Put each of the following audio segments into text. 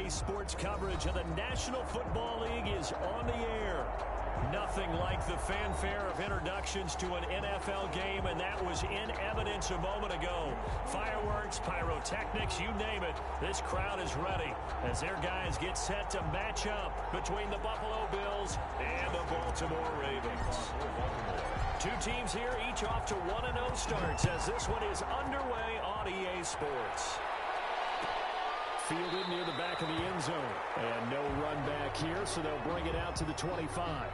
OTA Sports coverage of the National Football League is on the air. Nothing like the fanfare of introductions to an NFL game, and that was in evidence a moment ago. Fireworks, pyrotechnics, you name it. This crowd is ready as their guys get set to match up between the Buffalo Bills and the Baltimore Ravens. Two teams here, each off to 1-0 starts as this one is underway on EA Sports. Fielded near the back of the end zone. And no run back here, so they'll bring it out to the 25.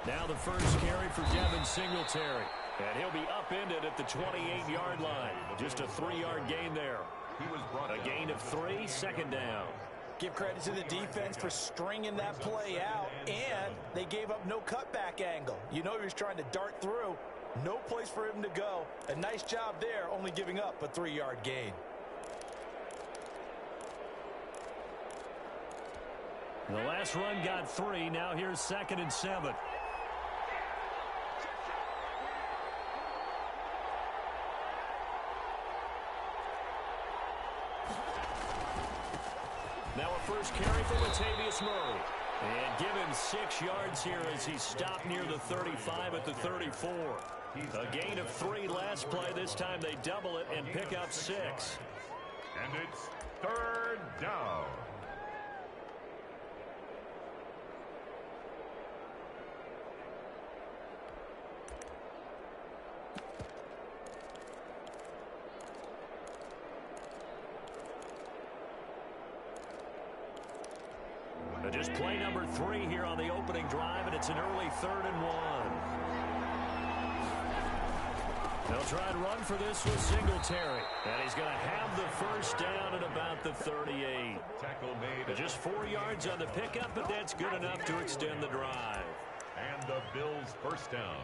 Now the first carry for Devin Singletary. And he'll be upended at the 28-yard line. Just a 3-yard gain there. A gain of 3, second down. Give credit to the defense for stringing that play out, and they gave up no cutback angle. You know he was trying to dart through. No place for him to go. A nice job there, only giving up a 3-yard gain. The last run got 3. Now here's 2nd and 7. Now a first carry for Latavius Murray. And give him 6 yards here as he stopped near the 35 at the 34. A gain of 3 last play. This time they double it and pick up 6. And it's 3rd down. Just play number 3 here on the opening drive, and it's an early 3rd and 1. They'll try and run for this with Singletary. And he's going to have the first down at about the 38. Tackle made. Just 4 yards on the pickup, but that's good enough to extend the drive. And the Bills' first down.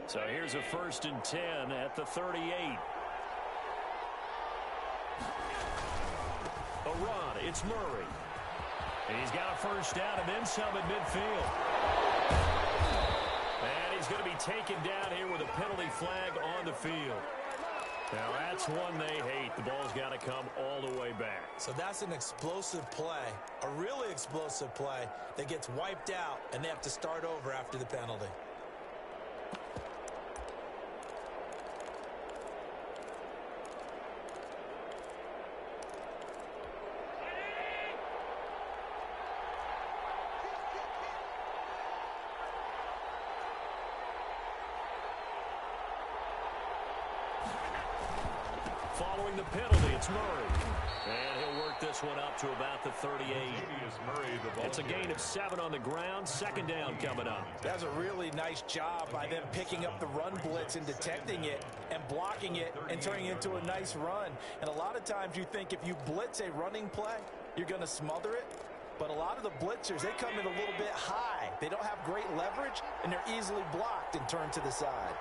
So here's a 1st and 10 at the 38. A run. It's Murray. And he's got a first down and then some at midfield. And he's going to be taken down here with a penalty flag on the field. Now that's one they hate. The ball's got to come all the way back. So that's an explosive play, a really explosive play that gets wiped out, and they have to start over after the penalty. Following the penalty, it's Murray. And he'll work this one up to about the 38. It's a gain of 7 on the ground. 2nd down coming up. That's a really nice job by them picking up the run blitz and detecting it and blocking it and turning it into a nice run. And a lot of times you think if you blitz a running play, you're going to smother it. But a lot of the blitzers, they come in a little bit high. They don't have great leverage, and they're easily blocked and turned to the side.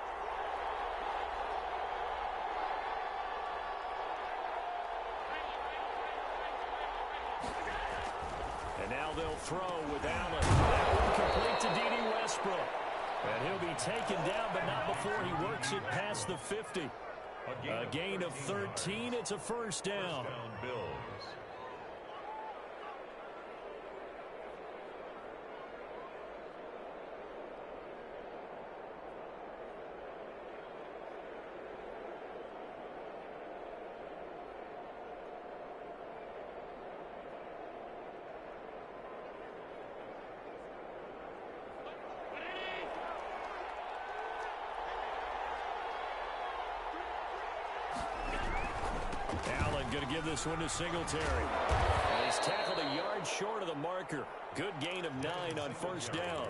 And now they'll throw with Allen. That one complete to D.D. Westbrook. And he'll be taken down, but not before he works it past the 50. A gain of 13. It's a first down. Bills. going to give this one to Singletary. And he's tackled a yard short of the marker. Good gain of 9 on first down.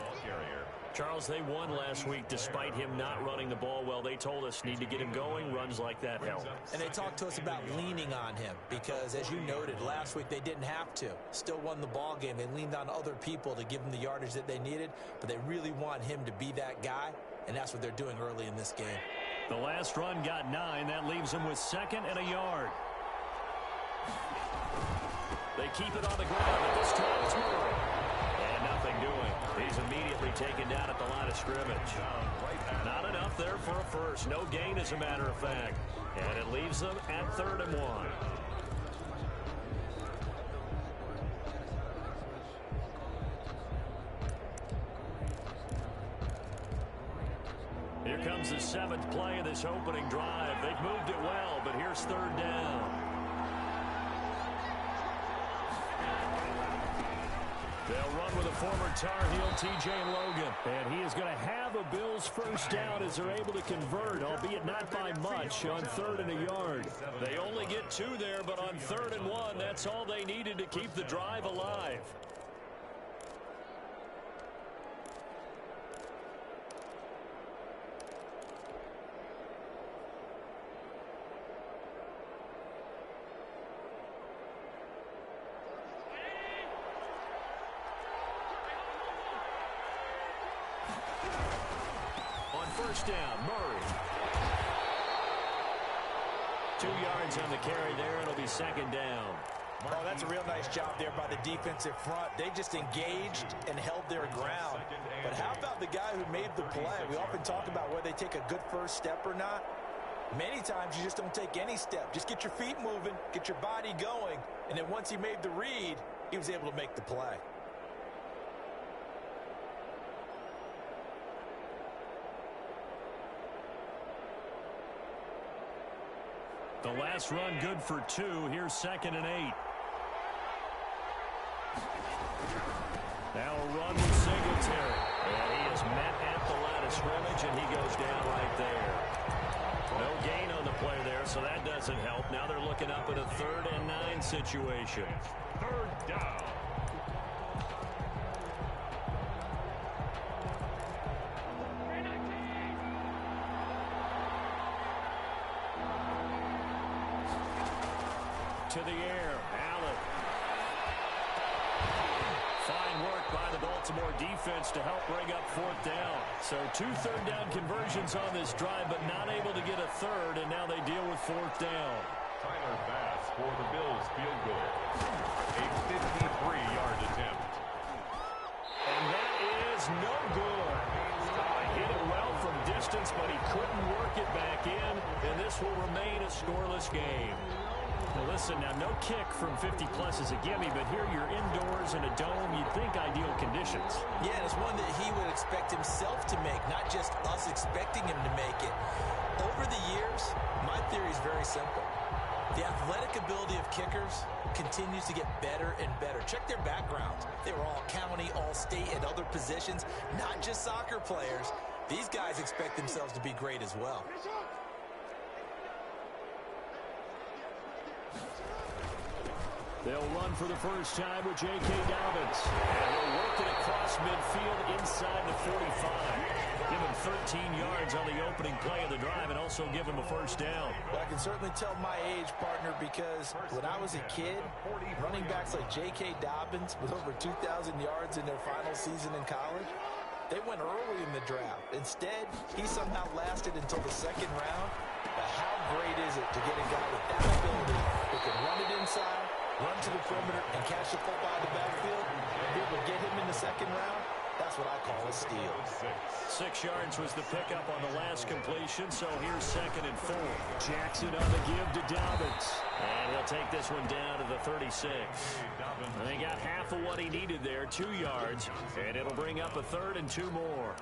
Charles, they won last week despite him not running the ball well. They told us need to get him going. Runs like that help. And they talked to us about leaning on him because, as you noted, last week they didn't have to. Still won the ball game. They leaned on other people to give them the yardage that they needed, but they really want him to be that guy, and that's what they're doing early in this game. The last run got 9. That leaves him with 2nd and a yard. They keep it on the ground, but this time it's Murray. And nothing doing. He's immediately taken down at the line of scrimmage. Not enough there for a first. No gain, as a matter of fact. And it leaves them at 3rd and 1. Here comes the 7th play of this opening drive. They've moved it well, but here's 3rd down. They'll run with a former Tar Heel, T.J. Logan. And he is going to have a Bills first down as they're able to convert, albeit not by much, on 3rd and a yard. They only get 2 there, but on 3rd and 1, that's all they needed to keep the drive alive. First down, Murray. 2 yards on the carry there. It'll be 2nd down. Oh, that's a real nice job there by the defensive front. They just engaged and held their ground. But how about the guy who made the play? We often talk about whether they take a good first step or not. Many times you just don't take any step. Just get your feet moving, get your body going, and then once he made the read, he was able to make the play. The last run good for 2. Here's 2nd and 8. Now a run with Singletary. And he is met at the line of scrimmage, and he goes down right there. No gain on the play there, so that doesn't help. Now they're looking up at a 3rd and 9 situation. 3rd down. To the air, Allen. Fine work by the Baltimore defense to help bring up 4th down. So 2 3rd down conversions on this drive, but not able to get a 3rd, and now they deal with 4th down. Tyler Bass for the Bills field goal. A 53-yard attempt. And that is no good. Hit it well from distance, but he couldn't work it back in, and this will remain a scoreless game. Now listen, now no kick from 50-plus is a gimme, but here you're indoors in a dome. You'd think ideal conditions. Yeah, and it's one that he would expect himself to make, not just us expecting him to make it. Over the years, my theory is very simple. The athletic ability of kickers continues to get better and better. Check their backgrounds. They were all county, all state, and other positions, not just soccer players. These guys expect themselves to be great as well. They'll run for the first time with J.K. Dobbins. And they'll work it across midfield inside the 45. Give him 13 yards on the opening play of the drive and also give him a first down. Well, I can certainly tell my age, partner, because when I was a kid, running backs like J.K. Dobbins with over 2,000 yards in their final season in college, they went early in the draft. Instead, he somehow lasted until the 2nd round. But how great is it to get a guy with that ability who can run it inside, run to the perimeter, and catch the football in the backfield, and be able to get him in the 2nd round? That's what I call a steal. 6 yards was the pickup on the last completion, so here's 2nd and 4. Jackson on the give to Dobbins. And he'll take this one down to the 36. And they got half of what he needed there, 2 yards, and it'll bring up a 3rd and 2 more.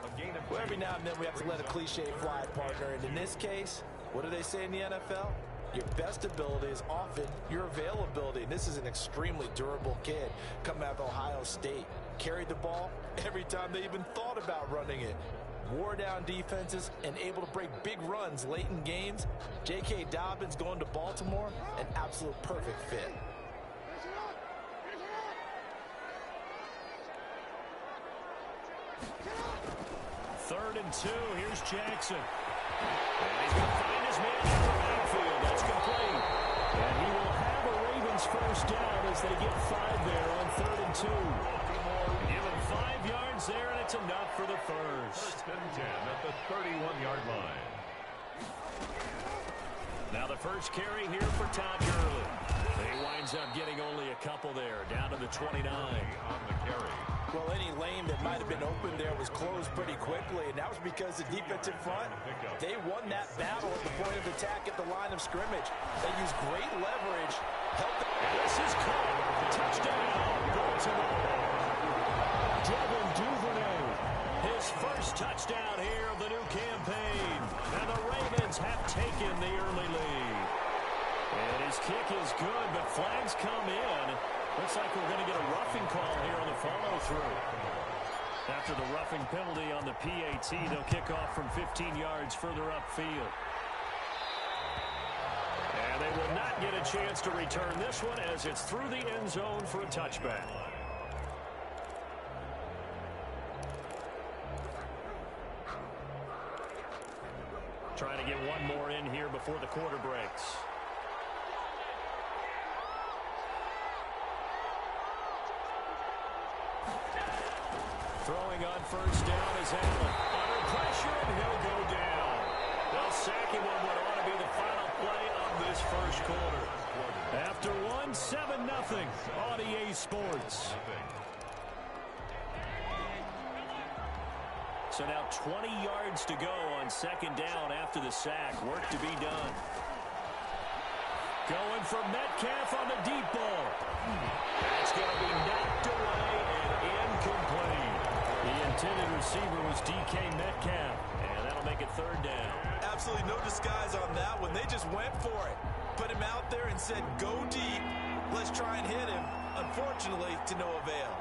Well, every now and then we have to let a cliche fly, partner, and in this case, what do they say in the NFL? Your best ability is often your availability. And this is an extremely durable kid coming out of Ohio State. Carried the ball every time they even thought about running it. wore down defenses, and able to break big runs late in games. J.K. Dobbins going to Baltimore, an absolute perfect fit. Third and 2. Here's Jackson. And he's going to find his man in the backfield. That's complete. And he will have a Ravens first down as they get 5 there on 3rd and 2. Give him 5 yards there, and it's enough for the first. First and 10 at the 31-yard line. Now the first carry here for Todd Gurley. He winds up getting only a couple there, down to the 29. On the carry. Well, any lane that might have been open there was closed pretty quickly, and that was because the defensive front, they won that battle at the point of attack at the line of scrimmage. They used great leverage. And this is caught. Touchdown, Baltimore. Devin Duvernay, his first touchdown here of the new campaign. And the Ravens have taken the early lead. And his kick is good, but flags come in. Looks like we're going to get a roughing call here on the follow-through. After the roughing penalty on the PAT, they'll kick off from 15 yards further upfield. And they will not get a chance to return this one as it's through the end zone for a touchback. Trying to get one more in here before the quarter breaks. Throwing on first down is Allen. Under pressure, and he'll go down. They'll sack him on what ought to be the final play of this first quarter. After one, 7-0 on EA Sports. So now 20 yards to go on second down after the sack. Work to be done. Going for Metcalf on the deep ball. That's going to be knocked away and incomplete. The intended receiver was DK Metcalf, and that'll make it third down. Absolutely no disguise on that one. They just went for it. Put him out there and said, go deep. Let's try and hit him. Unfortunately, to no avail.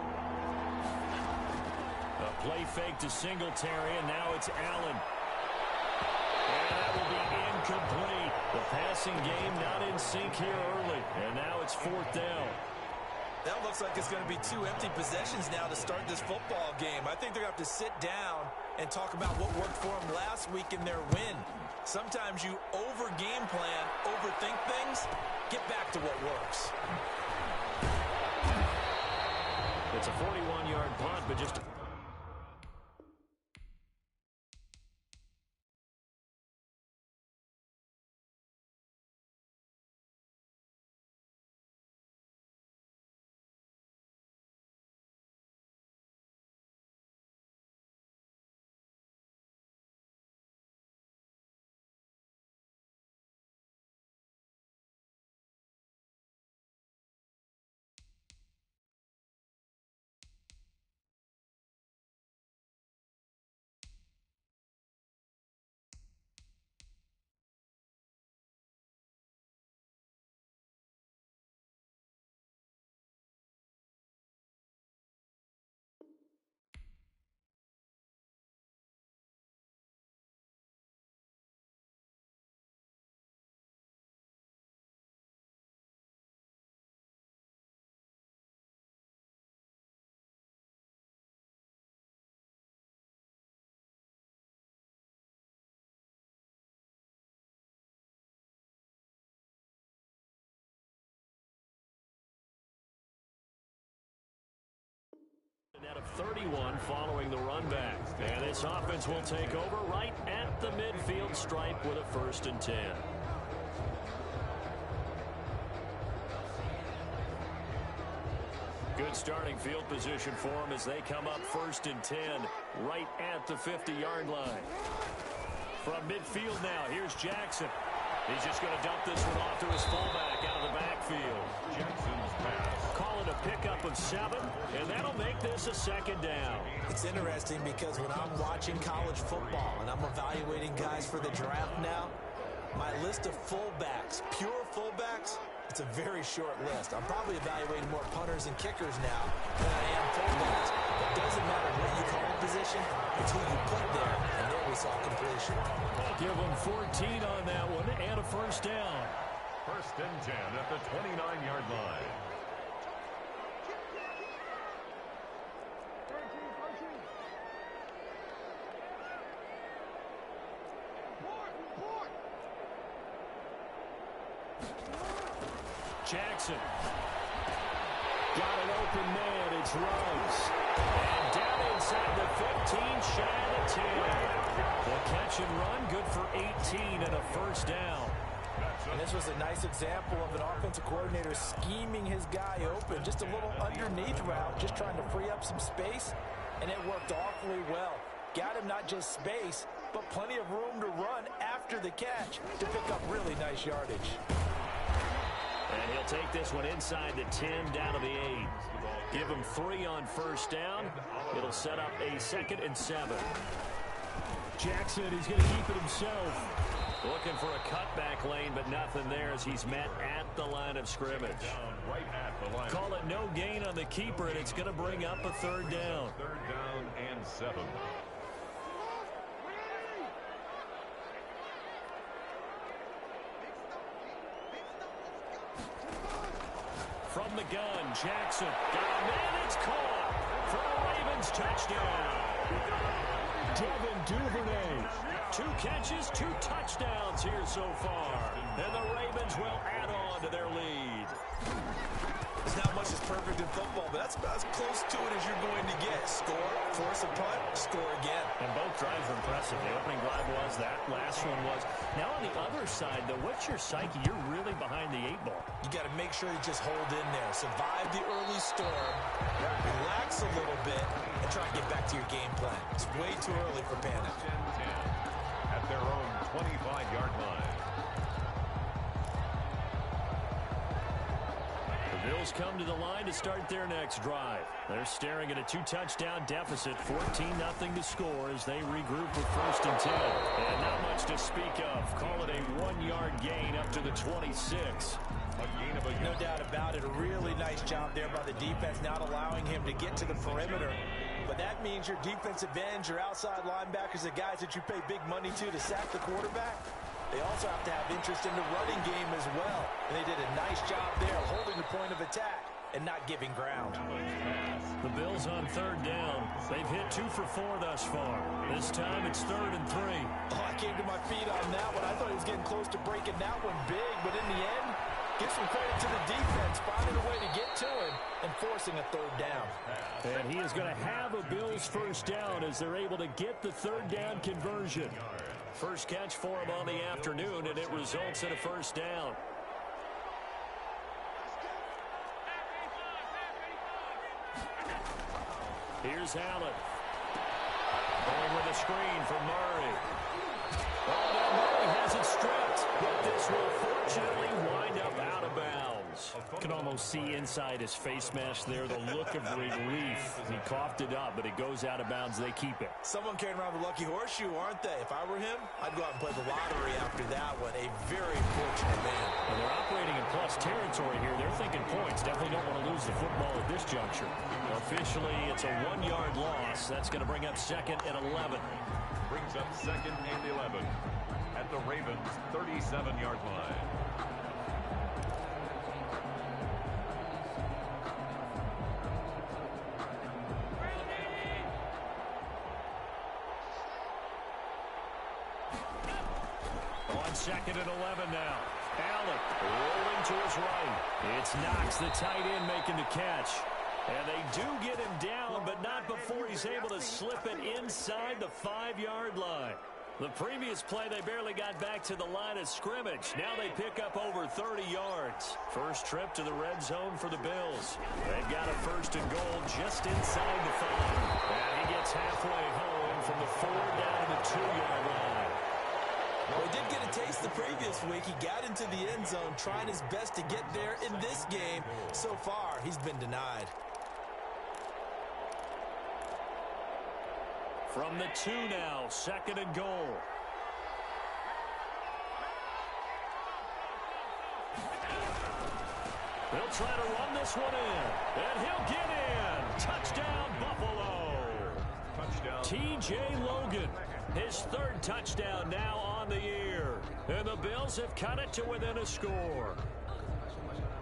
A play fake to Singletary, and now it's Allen. And that will be incomplete. The passing game not in sync here early, and now it's fourth down. That looks like it's going to be 2 empty possessions now to start this football game. I think they're going to have to sit down and talk about what worked for them last week in their win. Sometimes you over-game plan, overthink things, get back to what works. It's a 41-yard punt, but just... Out of 31 following the run back. And this offense will take over right at the midfield stripe with a 1st and 10. Good starting field position for them as they come up 1st and 10 right at the 50-yard line. From midfield now, here's Jackson. He's just going to dump this one off to his fullback out of the backfield. Jackson's pass. Call it a pickup of 7, and that'll make this a 2nd down. It's interesting because when I'm watching college football and I'm evaluating guys for the draft now, my list of fullbacks, pure fullbacks, it's a very short list. I'm probably evaluating more punters and kickers now than I am fullbacks. It doesn't matter what you call a position, It's who you put there, and there we saw completion. Give them 14 on that one and a first down. First and 10 at the 29-yard line. Jackson. Got an open man. It's Rose. And down inside the 15, shy of the 10. The catch and run, good for 18 and a first down. And this was a nice example of an offensive coordinator scheming his guy open. Just a little underneath route, just trying to free up some space, and it worked awfully well. Got him not just space, but plenty of room to run after the catch to pick up really nice yardage. And he'll take this one inside the 10, down to the 8. Give him 3 on first down. It'll set up a 2nd and 7. Jackson, he's going to keep it himself. Looking for a cutback lane, but nothing there as he's met at the line of scrimmage. Right at the line. Call it no gain on the keeper, and it's going to bring up a 3rd down. 3rd down and 7. From the gun, Jackson. Got a man, it's caught for a Ravens touchdown. Devin Duvernay. 2 catches, 2 touchdowns here so far. And the Ravens will add on to their lead. There's not much that's perfect in football, but that's about as close to it as you're going to get. Score, force a punt, score again. And both drives were impressive. The opening drive was, that last one was. Now on the other side, though, what's your psyche? You're really behind the 8 ball. You got to make sure you just hold in there. Survive the early storm, relax a little bit, and try and get back to your game plan. It's way too early for panic. 10-10 at their own 25-yard line. The Bills come to the line to start their next drive. They're staring at a 2-touchdown deficit, 14-0 to score as they regroup with 1st and 10. And not much to speak of. Call it a 1-yard gain up to the 26. No doubt about it. A really nice job there by the defense, not allowing him to get to the perimeter. But that means your defensive ends, your outside linebackers, the guys that you pay big money to sack the quarterback, they also have to have interest in the running game as well. And they did a nice job there holding the point of attack and not giving ground. The Bills on 3rd down. They've hit 2 for 4 thus far. This time it's 3rd and 3. Oh, I came to my feet on that one. I thought he was getting close to breaking that one big, but in the end, give some credit to the defense, finding a way to get to him and forcing a 3rd down. And he is going to have a Bills first down as they're able to get the 3rd down conversion. First catch for him on the afternoon, and it results in a first down. Here's Allen. Going with a screen from Murray. Oh, now Murray has it stripped, but this will fortunately wind up out of bounds. You can almost see inside his face mask there the look of relief. He coughed it up, but it goes out of bounds. They keep it. Someone carrying around the lucky horseshoe, aren't they? If I were him, I'd go out and play the lottery after that one. A very fortunate man. And they're operating in plus territory here. They're thinking points. Definitely don't want to lose the football at this juncture. Officially, it's a 1-yard loss. That's going to bring up 2nd and 11. Brings up 2nd and 11 at the Ravens' 37-yard line. On 2nd and 11 now. Allen rolling to his right. It's Knox, the tight end, making the catch. And they do get him down, but not before he's able to slip it inside the 5-yard line. The previous play, they barely got back to the line of scrimmage. Now they pick up over 30 yards. First trip to the red zone for the Bills. They've got a 1st and goal just inside the 5. And he gets halfway home from the 4 down to the 2-yard line. Well, he did get a taste the previous week. He got into the end zone, trying his best to get there in this game. So far, he's been denied. From the 2 now, 2nd and goal. They'll try to run this one in, and he'll get in. Touchdown, Buffalo. T.J. Logan, his third touchdown now on the year. And the Bills have cut it to within a score.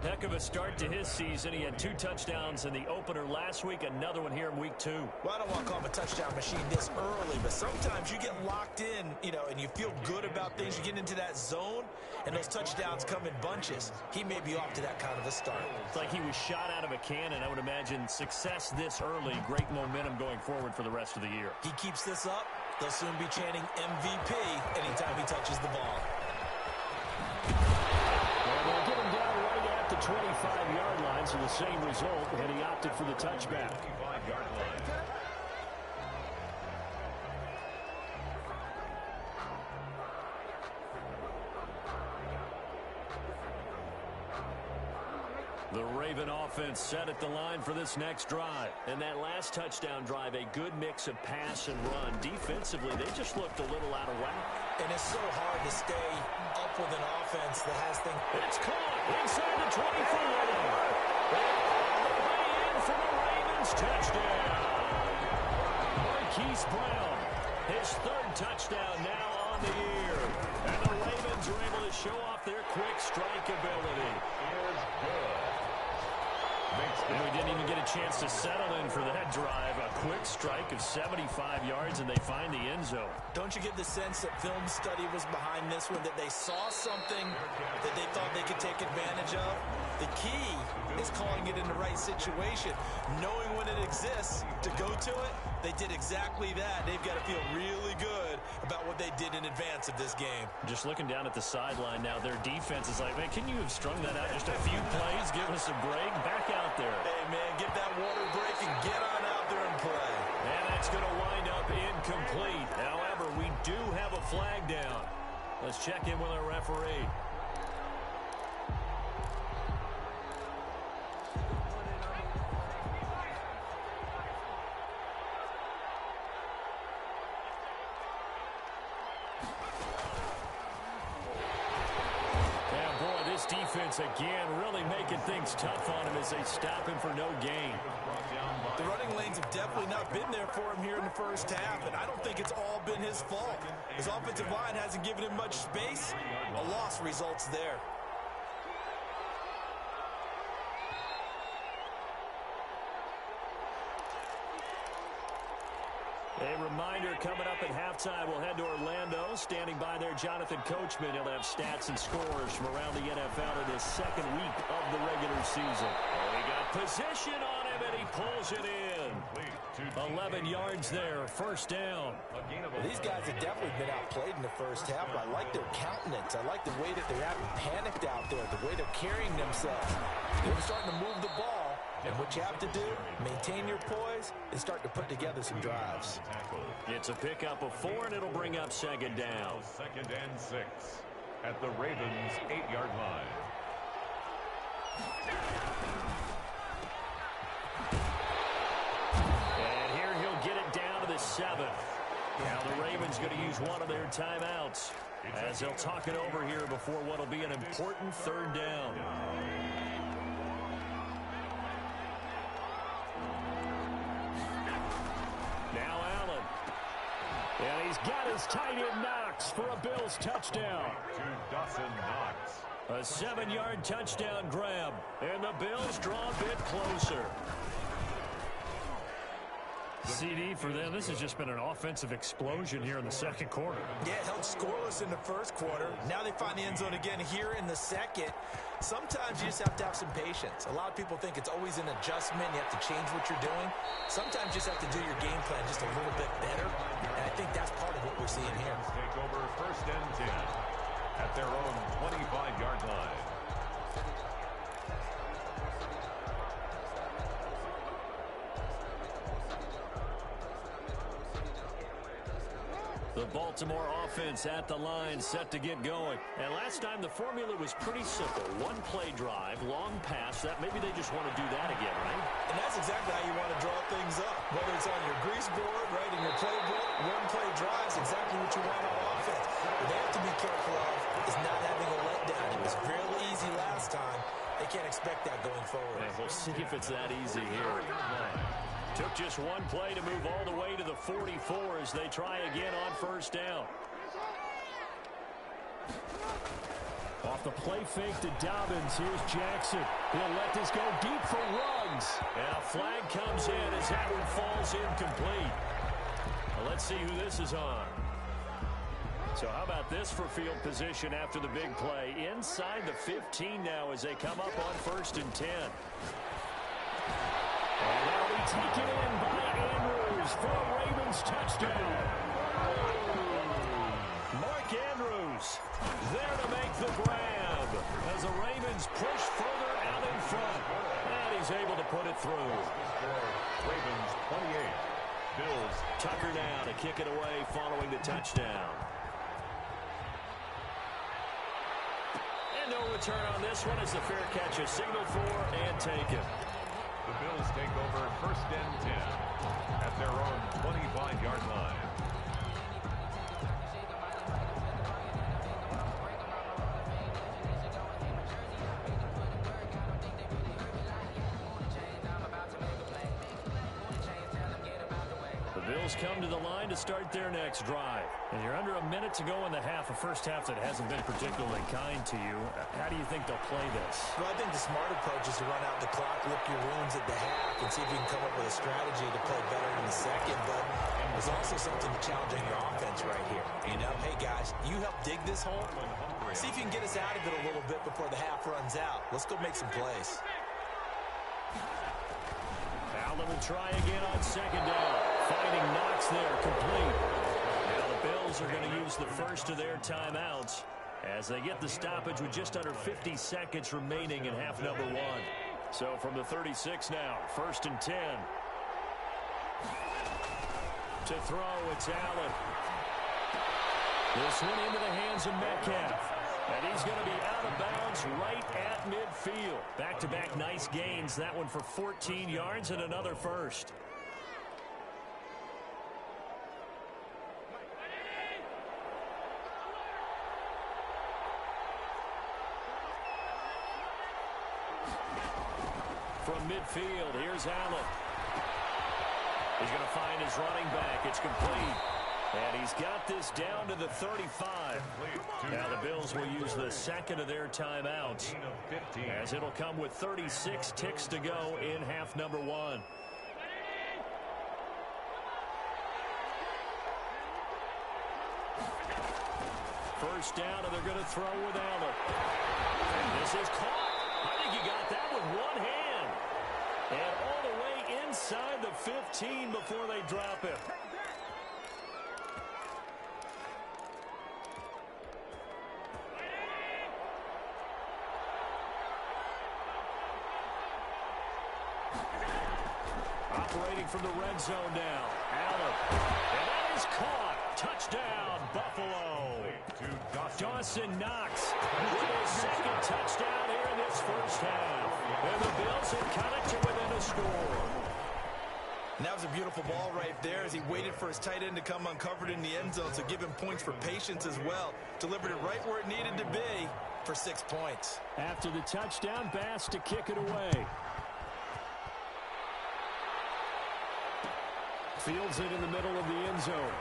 Heck of a start to his season. He had 2 touchdowns in the opener last week, another one here in week 2. Well, I don't want to call him a touchdown machine this early, but sometimes you get locked in, and you feel good about things. You get into that zone, and those touchdowns come in bunches. He may be off to that kind of a start. It's like he was shot out of a cannon. I would imagine success this early, great momentum going forward for the rest of the year. He keeps this up, they'll soon be chanting MVP anytime he touches the ball. And they'll get him down right at the 25-yard line, so the same result, and he opted for the touchback. 25-yard line. The Raven offense set at the line for this next drive. And that last touchdown drive, a good mix of pass and run. Defensively, they just looked a little out of whack. And it's so hard to stay up with an offense that has things. It's caught inside the 24. And all the way in for the Ravens touchdown. Marquise Brown, his third touchdown now on the year. And the Ravens are able to show off their quick strike ability. Is good. And we didn't even get a chance to settle in for that drive. A quick strike of 75 yards, and they find the end zone. Don't you get the sense that film study was behind this one, that they saw something that they thought they could take advantage of? The key is calling it in the right situation, knowing when it exists to go to it. They did exactly that. They've got to feel really good about what they did in advance of this game. Just looking down at the sideline now, their defense is like, man, can you have strung that out just a few plays? Give us a break. Back out there. Hey, man, get that water break and get on out there and play. And that's going to wind up incomplete. However, we do have a flag down. Let's check in with our referee. Defense again really making things tough on him as they stop him for no gain. The running lanes have definitely not been there for him here in the first half, and I don't think it's all been his fault. His offensive line hasn't given him much space. A loss results there. A reminder coming up at halftime, we'll head to Orlando. Standing by there, Jonathan Coachman. He'll have stats and scores from around the NFL in his second week of the regular season. He got position on him, and he pulls it in. 11 yards there, first down. Well, these guys have definitely been outplayed in the first half. I like their countenance. I like the way that they're having panicked out there, the way they're carrying themselves. They're starting to move the ball. And what you have to do, maintain your poise, and start to put together some drives. It's a pickup of 4, and it'll bring up second down. 2nd and 6 at the Ravens' 8-yard line. And here he'll get it down to the 7. Now the Ravens going to use one of their timeouts as they'll talk it over here before what will be an important third down. And he's got his tight end Knox for a Bills touchdown. To Dawson Knox. A 7-yard touchdown grab. And the Bills draw a bit closer. CD for them. This has just been an offensive explosion here in the second quarter. Yeah, held scoreless in the first quarter. Now they find the end zone again here in the second. Sometimes you just have to have some patience. A lot of people think it's always an adjustment. You have to change what you're doing. Sometimes you just have to do your game plan just a little bit better. And I think that's part of what we're seeing here. Take over 1st and 10 at their own 25-yard line. The Baltimore offense at the line, set to get going. And last time the formula was pretty simple. One play drive, long pass. That maybe they just want to do that again, right? And that's exactly how you want to draw things up. Whether it's on your grease board, right, in your playbook, one play drive is exactly what you want on offense. What they have to be careful of is not having a letdown. It was real easy last time. They can't expect that going forward. And we'll see if it's that easy here. Took just one play to move all the way to the 44 as they try again on first down. Off the play fake to Dobbins. Here's Jackson. He'll let this go deep for Ruggs. And a flag comes in as that one falls incomplete. Well, let's see who this is on. So how about this for field position after the big play? Inside the 15 now as they come up on 1st and 10. And that'll be taken in by Andrews for a Ravens touchdown. Mark Andrews there to make the grab as the Ravens push further out in front. And he's able to put it through. Ravens 28. Bills. Tucker now to kick it away following the touchdown. And no return on this one as the fair catch is signaled for and taken. The Bills take over 1st and 10 at their own 25-yard line. Bills come to the line to start their next drive. And you're under a minute to go in the half, a first half that hasn't been particularly kind to you. How do you think they'll play this? Well, I think the smart approach is to run out the clock, lick your wounds at the half, and see if you can come up with a strategy to play better in the second. But there's also something challenging your offense right here. You know, hey, guys, you help dig this hole. See if you can get us out of it a little bit before the half runs out. Let's go make some plays. Allen will try again on 2nd down. Finding Knox there, complete. Now the Bills are going to use the first of their timeouts as they get the stoppage with just under 50 seconds remaining in half number 1. So from the 36 now, 1st and 10. To throw, it's Allen. This one into the hands of Metcalf. And he's going to be out of bounds right at midfield. Back-to-back nice gains. That one for 14 yards and another first. From midfield, here's Allen. He's going to find his running back. It's complete. And he's got this down to the 35. Now the Bills will use the second of their timeouts as it'll come with 36 ticks to go in half number 1. First down, and they're going to throw with Allen. And this is caught. I think he got that with one hand. And all the way inside the 15 before they drop it. Operating from the red zone now. Allen. And that is caught. Touchdown, Buffalo. Dawson Knox with his second touchdown here in this first half. And the Bills have cut it to within a score. And that was a beautiful ball right there as he waited for his tight end to come uncovered in the end zone, so give him points for patience as well. Delivered it right where it needed to be for 6 points. After the touchdown, Bass to kick it away. Fields it in the middle of the end zone.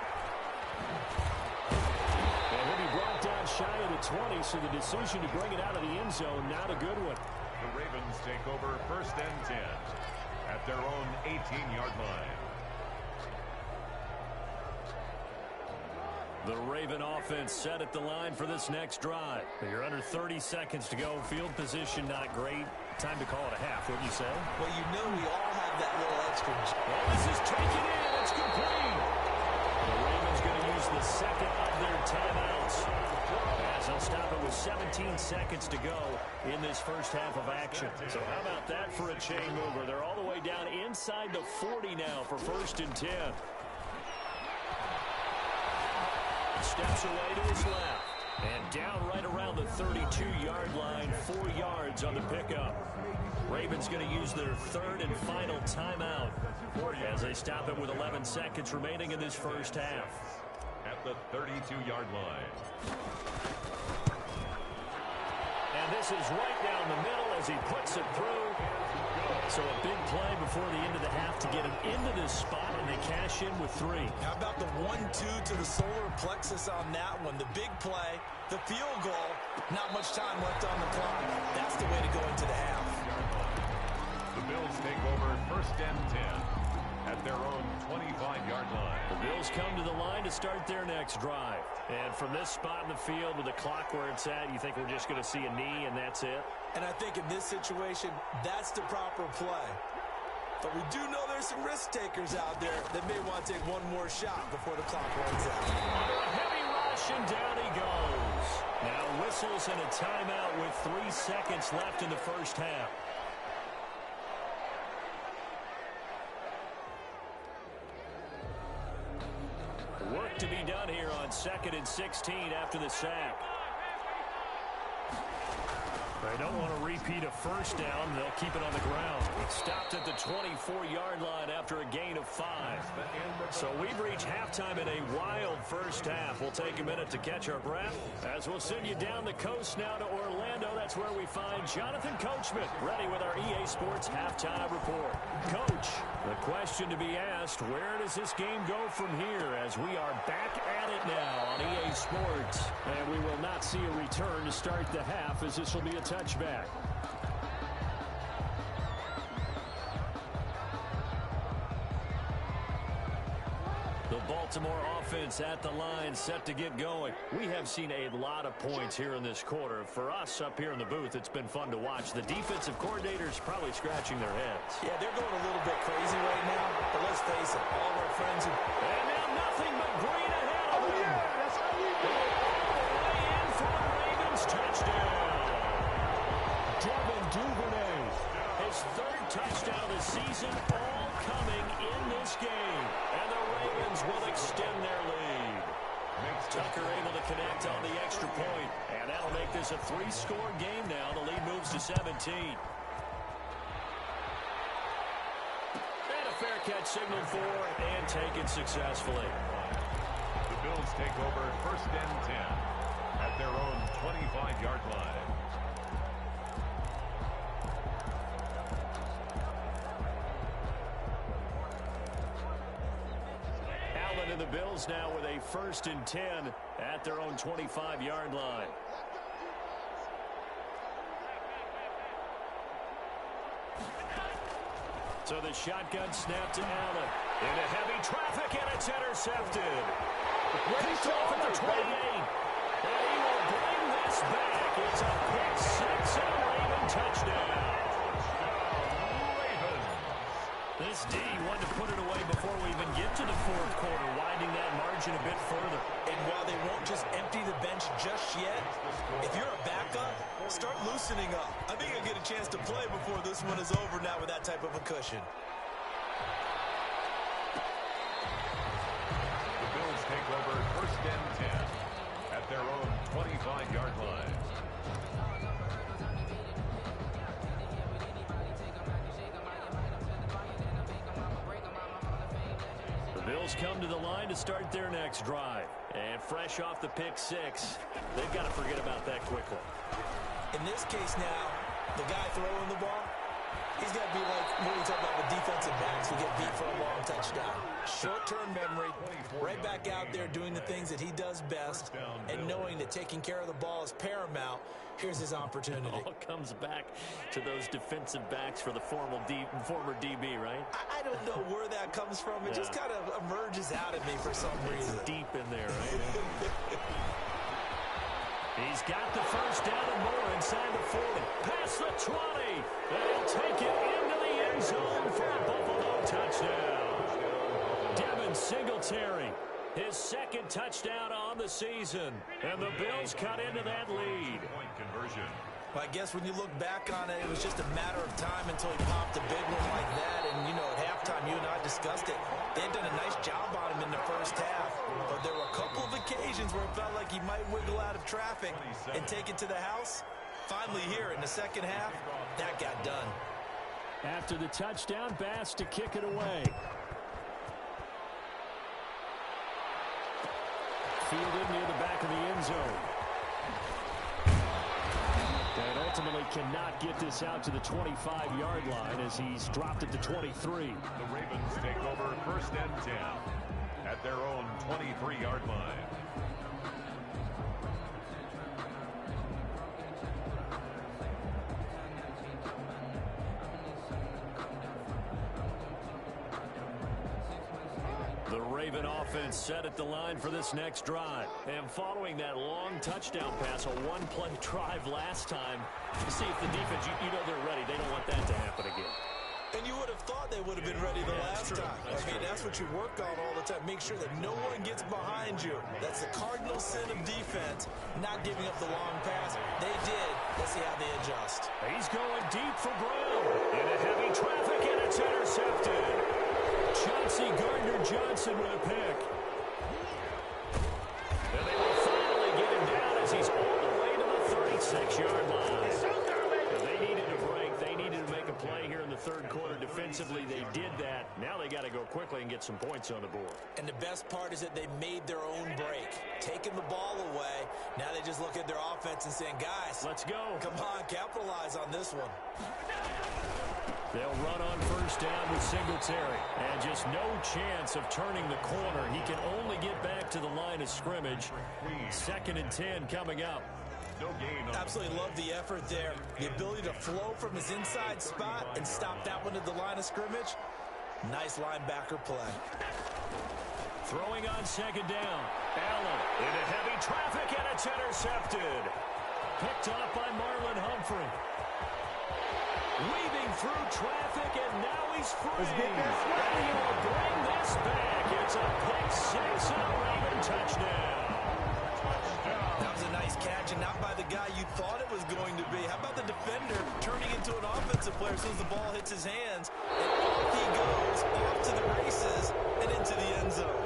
And he'll be brought down shy of the 20, so the decision to bring it out of the end zone, not a good one. The Ravens take over 1st and 10 at their own 18-yard line. The Raven offense set at the line for this next drive. You're under 30 seconds to go. Field position not great. Time to call it a half, wouldn't you say? Well, you know we all have that little extra. Oh, this is taken in. It's complete. The Ravens going to use the second of their timeouts as they'll stop it with 17 seconds to go in this first half of action. So how about that for a chain mover? They're all the way down inside the 40 now for 1st and 10. Steps away to his left. And down right around the 32-yard line, 4 yards on the pickup. Ravens going to use their third and final timeout as they stop it with 11 seconds remaining in this first half. At the 32-yard line. And this is right down the middle as he puts it through. So a big play before the end of the half to get him into this spot, and they cash in with 3. How about the 1-2 to the solar plexus on that one? The big play, the field goal, not much time left on the clock. That's the way to go into the half. The Bills take over 1st and 10 at their own 25-yard line. The Bills come to the line to start their next drive. And from this spot in the field with the clock where it's at, you think we're just going to see a knee and that's it? And I think in this situation, that's the proper play. But we do know there's some risk takers out there that may want to take one more shot before the clock runs out. Under a heavy rush, and down he goes. Now whistles and a timeout with 3 seconds left in the first half. Work to be done here on 2nd and 16 after the sack. They don't want to repeat a first down. They'll keep it on the ground. It's stopped at the 24-yard line after a gain of 5. So we've reached halftime in a wild first half. We'll take a minute to catch our breath as we'll send you down the coast now to Orlando. That's where we find Jonathan Coachman ready with our EA Sports halftime report. Coach, the question to be asked, where does this game go from here as we are back at it now on EA Sports? And we will not see a return to start the half as this will be a touchback. The Baltimore offense at the line, set to get going. We have seen a lot of points here in this quarter. For us up here in the booth, it's been fun to watch. The defensive coordinators probably scratching their heads. Yeah, they're going a little bit crazy right now, but let's face it, all of our friends who... And now nothing but green ahead of them. Yeah, that's how we do it. All the way in for the Ravens touchdown. Devin Duvernay, his 3rd touchdown of the season, all coming in this game. And the Ravens will extend their lead. Tucker able to connect on the extra point, and that'll make this a 3-score game now. The lead moves to 17. And a fair catch signaled for and taken successfully. The Bills take over 1st and 10 at their own 25-yard line. And the Bills now with a 1st and 10 at their own 25-yard line. So the shotgun snap to Allen. Into heavy traffic, and it's intercepted. Ready to open the 28. And he will bring this back. It's a pick 6 and a Raven touchdown. This D wanted to put it away before we even get to the 4th quarter, widening that margin a bit further. And while they won't just empty the bench just yet, if you're a backup, start loosening up. I think you'll get a chance to play before this one is over now with that type of a cushion. The Bills take over 1st and 10 at their own 25-yard line. Bills come to the line to start their next drive. And fresh off the pick 6, they've got to forget about that quickly. In this case now, the guy throwing the ball, he's got to be like what we talk about with defensive backs who get beat for a long touchdown. Short-term memory, right back out there doing the things that he does best, and knowing that taking care of the ball is paramount. Here's his opportunity. It all comes back to those defensive backs for the former DB, right? I don't know where that comes from. It just kind of emerges out of me for some reason. It's deep in there, right? He's got the first down and more inside the 40. Past the 20. They'll take it into the end zone for a Buffalo touchdown. Devin Singletary, his 2nd touchdown on the season. And the Bills cut into that lead. Point conversion. Well, I guess when you look back on it, it was just a matter of time until he popped a big one like that. And, you know, at halftime, you and I discussed it. They had done a nice job on him in the first half. But there were a couple of occasions where it felt like he might wiggle out of traffic and take it to the house. Finally here in the second half, that got done. After the touchdown, Bass to kick it away. Fielded near the back of the end zone. And ultimately cannot get this out to the 25-yard line as he's dropped it to 23. The Ravens take over 1st and 10 at their own 23-yard line. The Raven offense set at the line for this next drive. And following that long touchdown pass, a one-play drive last time, you see if the defense, you know they're ready. They don't want that to happen again. And you would have thought they would have been ready the last time. That's what you work on all the time. Make sure that no one gets behind you. That's the cardinal sin of defense, not giving up the long pass. They did. Let's see how they adjust. He's going deep for Brown. In a heavy traffic, and it's intercepted. Chauncey Gardner-Johnson with a pick. And they will finally get him down as he's all the way to the 36-yard line. They needed a break. They needed to make a play here in the third quarter. Defensively, they did that. Now they got to go quickly and get some points on the board. And the best part is that they made their own break. Taking the ball away. Now they just look at their offense and saying, guys, let's go. Come on, capitalize on this one. They'll run on first down with Singletary. And just no chance of turning the corner. He can only get back to the line of scrimmage. 2nd and 10 coming up. No gain. Absolutely love the effort there. The ability to flow from his inside spot and stop that one at the line of scrimmage. Nice linebacker play. Throwing on 2nd down. Allen into heavy traffic, and it's intercepted. Picked off by Marlon Humphrey. Weaving through traffic, and now he's free. And he will bring this back. It's a pick six and a Raven touchdown. That was a nice catch, and not by the guy you thought it was going to be. How about the defender turning into an offensive player as soon as the ball hits his hands? And off he goes, off to the races, and into the end zone.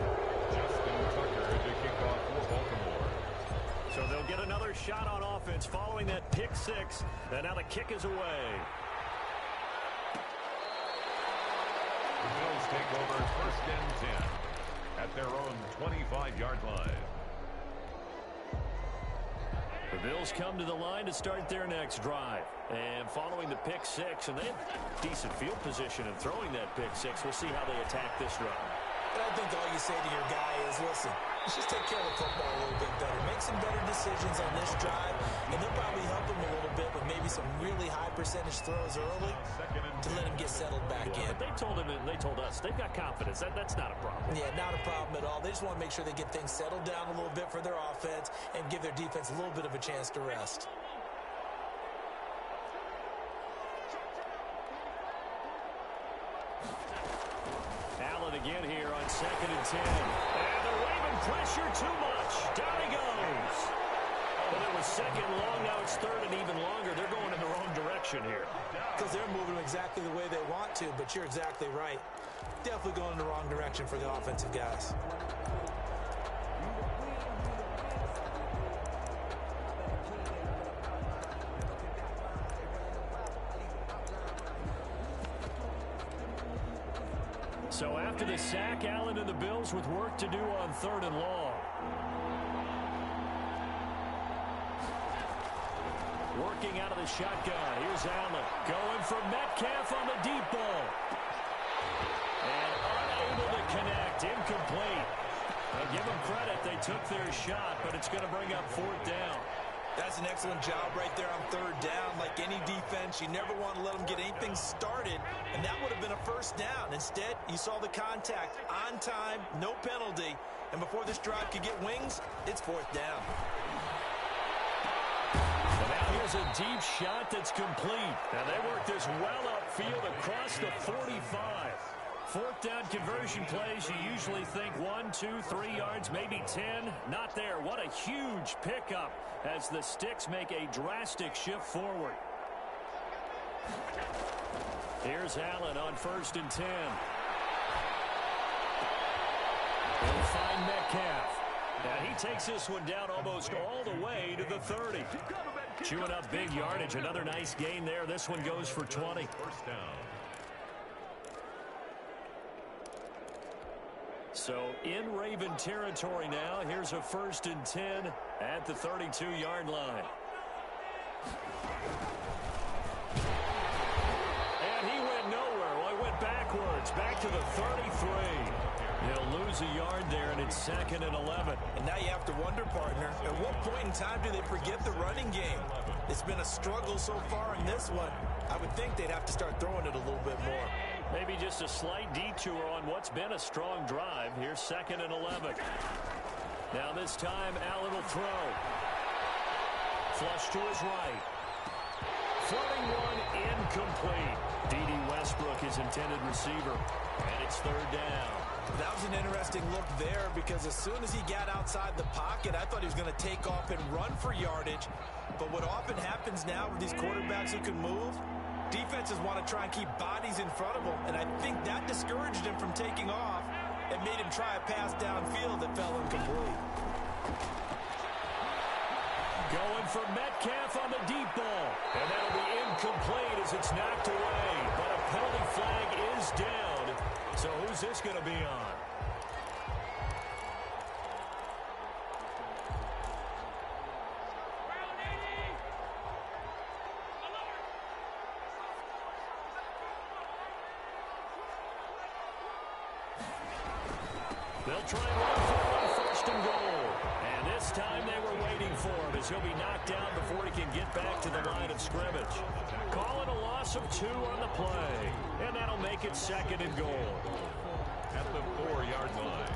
Justin Tucker to kick off for Baltimore. So they'll get another shot on offense following that pick six, and now the kick is away. The Bills take over 1st and 10 at their own 25-yard line. The Bills come to the line to start their next drive. And following the pick six, and they have decent field position in throwing that pick six. We'll see how they attack this drive. And I think all you say to your guy is, listen, let's just take care of the football a little bit better. Make some better decisions on this drive, and they'll probably help him a little bit with maybe some really high percentage throws early to let him get settled back in. But they told him, and they told us, they've got confidence. That's not a problem. Yeah, not a problem at all. They just want to make sure they get things settled down a little bit for their offense and give their defense a little bit of a chance to rest. Allen again here on 2nd and 10. And the Raven pressure too much. Down he goes. Well, it was 2nd long. Now it's 3rd and even longer. They're going in the wrong direction here. Because they're moving exactly the way they want to, but you're exactly right. Definitely going in the wrong direction for the offensive guys. So after the sack, Allen and the Bills with work to do on 3rd and long. Working out of the shotgun. Here's Allen going for Metcalf on the deep ball. And unable to connect. Incomplete. I'll give them credit. They took their shot, but it's going to bring up 4th down. That's an excellent job right there on 3rd down. Like any defense, you never want to let them get anything started, and that would have been a 1st down. Instead, you saw the contact on time, no penalty, and before this drive could get wings, it's 4th down. And now here's a deep shot that's complete. And they work this well upfield across the 45. 4th down conversion plays, you usually think 1, 2, 3 yards, maybe 10. Not there. What a huge pickup as the Sticks make a drastic shift forward. Here's Allen on 1st and 10. They'll find Metcalf. Now he takes this one down almost all the way to the 30. Chewing up big yardage. Another nice gain there. This one goes for 20. 1st down. So in Raven territory now. Here's a 1st and 10 at the 32-yard line. And he went nowhere. Well, he went backwards, back to the 33. He'll lose a yard there, and it's 2nd and 11. And now you have to wonder, partner, at what point in time do they forget the running game? It's been a struggle so far in this one. I would think they'd have to start throwing it a little bit more. Maybe just a slight detour on what's been a strong drive. Here's 2nd and 11. Now this time, Allen will throw. Flush to his right. Floating one, incomplete. D.D. Westbrook, his intended receiver. And it's 3rd down. That was an interesting look there because as soon as he got outside the pocket, I thought he was going to take off and run for yardage. But what often happens now with these quarterbacks who can move, defenses want to try and keep bodies in front of them. And I think that discouraged him from taking off and made him try a pass downfield that fell incomplete. Going for Metcalf on the deep ball. And that'll be incomplete as it's knocked away. But a penalty flag is down. So who's this going to be on? They'll try and run for 1st and goal. And this time they were waiting for him as he'll be knocked down before he can get back to the line of scrimmage. Calling a loss of 2 on the play. And that'll make it 2nd and goal. At the 4-yard line.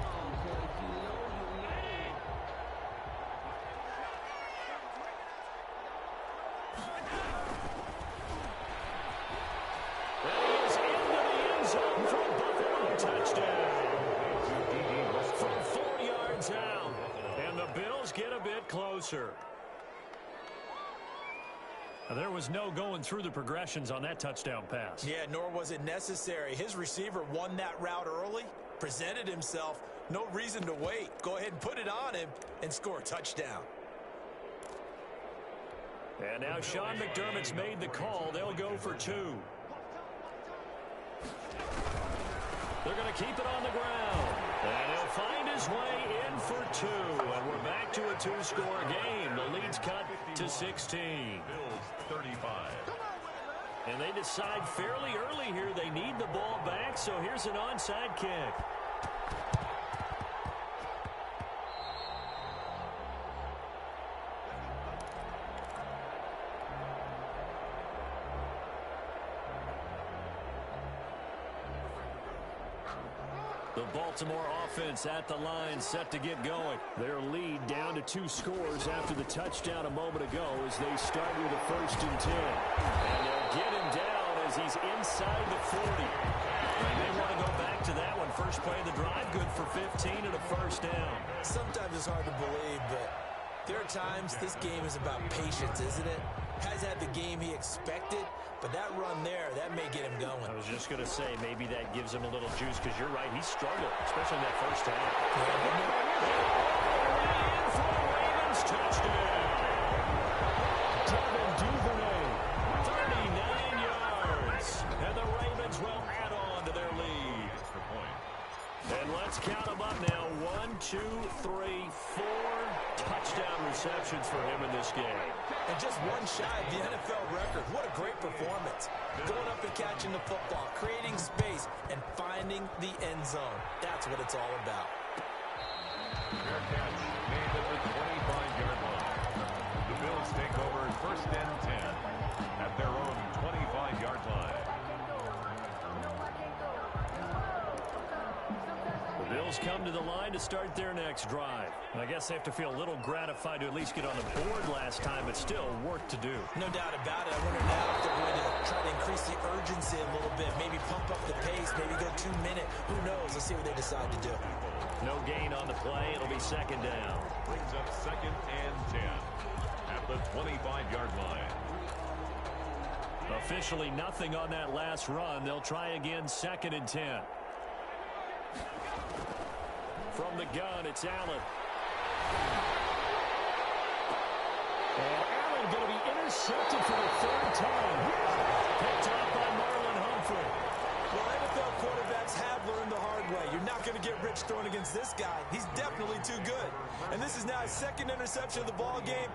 And he is into the end zone for a Buffalo touchdown. From 4 yards out. And the Bills get a bit closer. Now, there was no going through the progressions on that touchdown pass. Yeah, nor was it necessary. His receiver won that route early, presented himself. No reason to wait. Go ahead and put it on him and score a touchdown. And now Sean McDermott's made the call. They'll go for 2. They're going to keep it on the ground. And he'll find his way in for 2. And we're back to a 2-score game. The lead's cut to 16. Bills 35. And they decide fairly early here they need the ball back, so here's an onside kick. The Baltimore offense at the line, set to get going. Their lead down to 2 scores after the touchdown a moment ago as they start with a 1st and 10. And they'll get him down as he's inside the 40. And they want to go back to that one. First play of the drive, good for 15 and a 1st down. Sometimes it's hard to believe, but there are times this game is about patience, isn't it? Has had the game he expected, but that run there, that may get him going. I was just going to say, maybe that gives him a little juice, because you're right, he struggled, especially in that first half. Ravens touchdown. Devin Duvernay, 39 yards. And the Ravens will add on to their lead. And let's count them up now. 1, 2, 3, 4 touchdown receptions for him in this game. And just one shy of the NFL record. What a great performance. Going up and catching the football, creating space, and finding the end zone. That's what it's all about. Fair catch made at the 25-yard line. The Bills take over 1st and 10 at their own 25-yard line. The Bills come to the line to start their next drive. I guess they have to feel a little gratified to at least get on the board last time, but still work to do. No doubt about it. I wonder now if they're going to try to increase the urgency a little bit, maybe pump up the pace, maybe go 2-minute. Who knows? Let's see what they decide to do. No gain on the play. It'll be 2nd down. Brings up 2nd and 10 at the 25-yard line. Officially nothing on that last run. They'll try again 2nd and 10. From the gun, it's Allen. And Allen going to be intercepted for the 3rd time. Picked up by Marlon Humphrey. Well, NFL quarterbacks have learned the hard way. You're not going to get rich throwing against this guy. He's definitely too good. And this is now his 2nd interception of the ball game.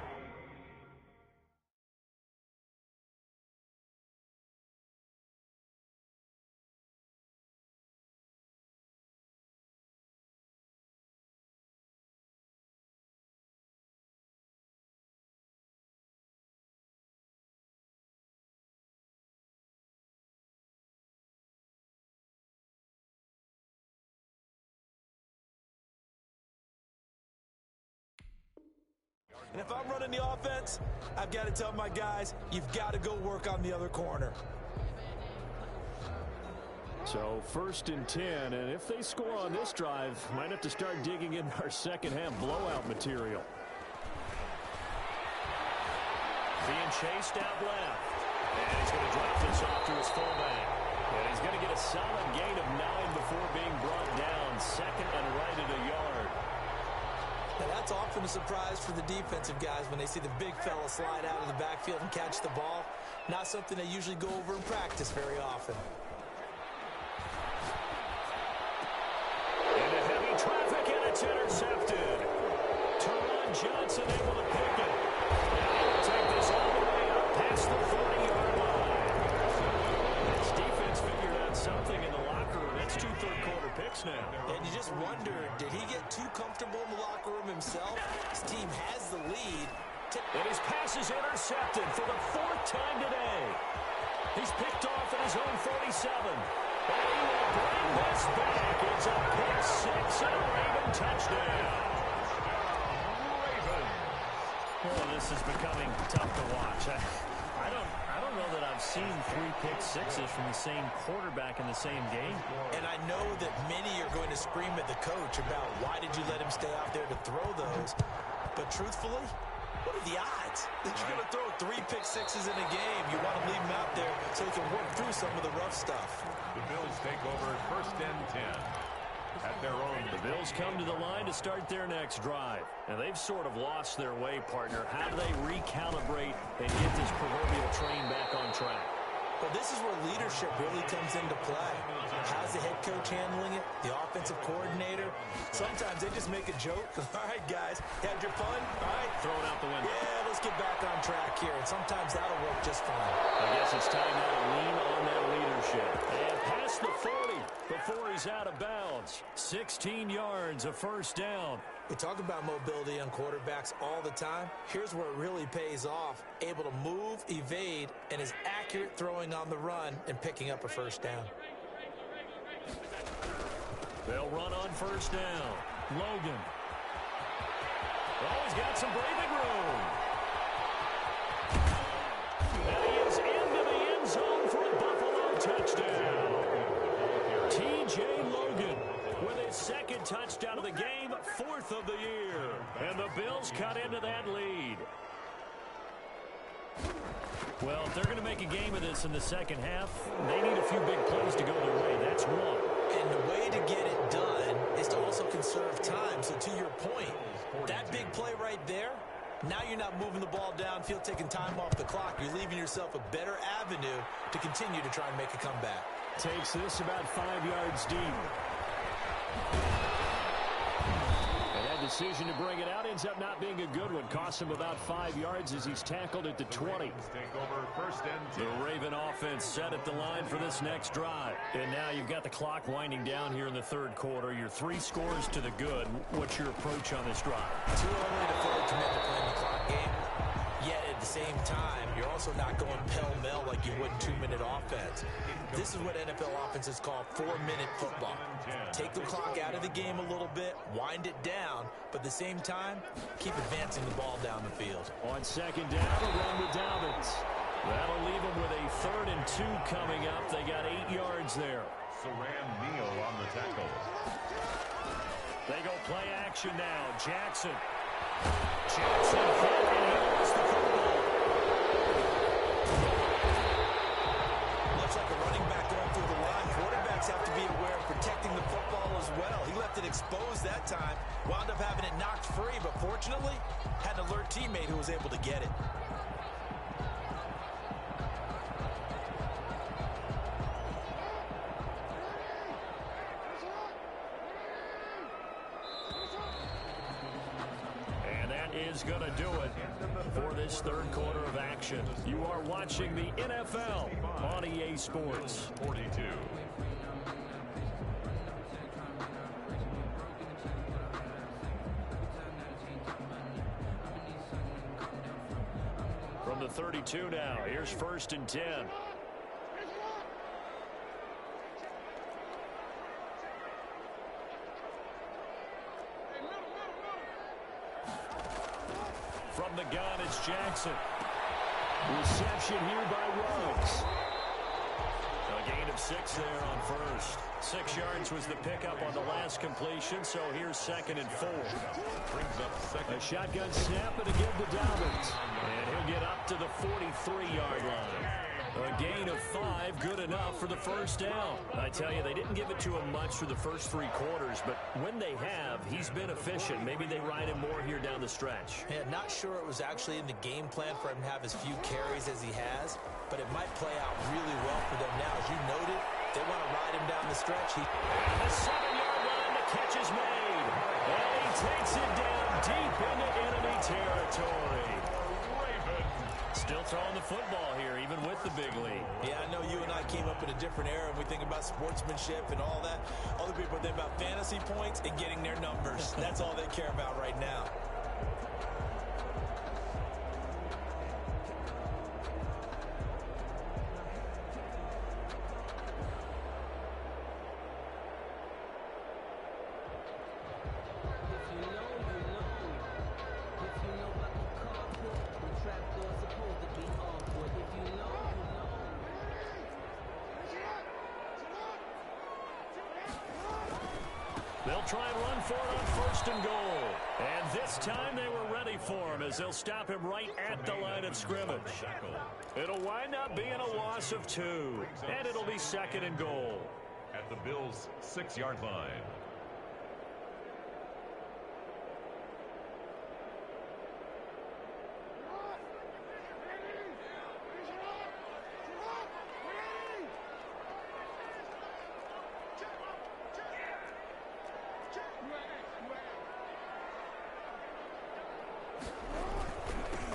And if I'm running the offense, I've got to tell my guys, you've got to go work on the other corner. So 1st and 10, and if they score on this drive, might have to start digging in our second half blowout material. Being chased out left. And he's going to drop this off to his fullback. And he's going to get a solid gain of 9 before being brought down. Second and right at a yard. Now that's often a surprise for the defensive guys when they see the big fella slide out of the backfield and catch the ball. Not something they usually go over in practice very often. Into heavy traffic, and it's intercepted. Teron Johnson able to pick it. And he'll take this all the way up past the 40-yard line. His defense figured out something in the locker room. That's 2 third-quarter picks now. And you just wonder, did he get too comfortable in the locker room himself? His team has the lead. And his pass is intercepted for the 4th time today. He's picked off at his own 47. And he will bring this back. It's a pick 6 and a Raven touchdown. Well, this is becoming tough to watch. I don't know that I've seen 3 pick sixes from the same quarterback in the same game. And I know that many are going to scream at the coach about why did you let him stay out there to throw those. But truthfully, what are the odds that you're going to throw 3 pick sixes in a game? You want to leave him out there so he can work through some of the rough stuff. The Bills take over 1st and 10 at their own. The Bills come to the line to start their next drive. And they've sort of lost their way, partner. How do they recalibrate and get this proverbial train back on track? Well, this is where leadership really comes into play. How's the head coach handling it? The offensive coordinator? Sometimes they just make a joke. All right, guys, had your fun? All right. Throw it out the window. Yeah, let's get back on track here. And sometimes that'll work just fine. I guess it's time now to lean on that leadership. And past the 40 before he's out of bounds. 16 yards, a 1st down. We talk about mobility on quarterbacks all the time. Here's where it really pays off. Able to move, evade, and is accurate throwing on the run and picking up a 1st down. They'll run on 1st down. Logan. Oh, he's got some breathing room. And he is into the end zone for a Buffalo touchdown. T.J. Logan with his 2nd touchdown of the game, 4th of the year. And the Bills cut into that lead. Well, if they're going to make a game of this in the second half, they need a few big plays to go their way. That's one. And the way to get it done is to also conserve time. So to your point, that big play right there, now you're not moving the ball downfield, taking time off the clock. You're leaving yourself a better avenue to continue to try and make a comeback. Takes this about 5 yards deep. And that decision to bring it out ends up not being a good one. Costs him about 5 yards as he's tackled at the 20. Take over 1st and 10. The Raven offense set at the line for this next drive. And now you've got the clock winding down here in the 3rd quarter. You're 3 scores to the good. What's your approach on this drive? Too early to fully commit to playing the clock game. Yet at the same time, you're also not going pell-mell like you would in 2-minute offense. This is what NFL offenses call 4-minute football. Take the clock out of the game a little bit, wind it down, but at the same time, keep advancing the ball down the field. On 2nd down, a run with Dalvins. That'll leave them with a 3rd and 2 coming up. They got 8 yards there. Saran Neal on the tackle. They go play action now. Jackson hit, and he lost the football. Looks like a running back going through the line. Quarterbacks have to be aware of protecting the football as well. He left it exposed that time. Wound up having it knocked free, but fortunately, had an alert teammate who was able to get it. Is going to do it for this 3rd quarter of action. You are watching the NFL on EA Sports. 42. From the 32 now, here's 1st and 10. From the gun, it's Jackson. Reception here by Ruggs. A gain of 6 there on first. 6 yards was the pickup on the last completion, so here's 2nd and 4. Brings up second. A shotgun snap and a give to Dobbins. And he'll get up to the 43-yard line. A gain of 5, good enough for the first down. I tell you, they didn't give it to him much for the first 3 quarters, but when they have, he's been efficient. Maybe they ride him more here down the stretch. Yeah, not sure it was actually in the game plan for him to have as few carries as he has, but it might play out really well for them now. As you noted, they want to ride him down the stretch. And the 7-yard line, the catch is made. And he takes it down deep into enemy territory. Still throwing the football here, even with the big lead. Yeah, I know you and I came up in a different era, and we think about sportsmanship and all that. Other people think about fantasy points and getting their numbers. That's all they care about right now. They'll try and run for it on 1st and goal. And this time they were ready for him as they'll stop him right at the line of scrimmage. It'll wind up being a loss of 2. And it'll be 2nd and goal. At the Bills' 6-yard line.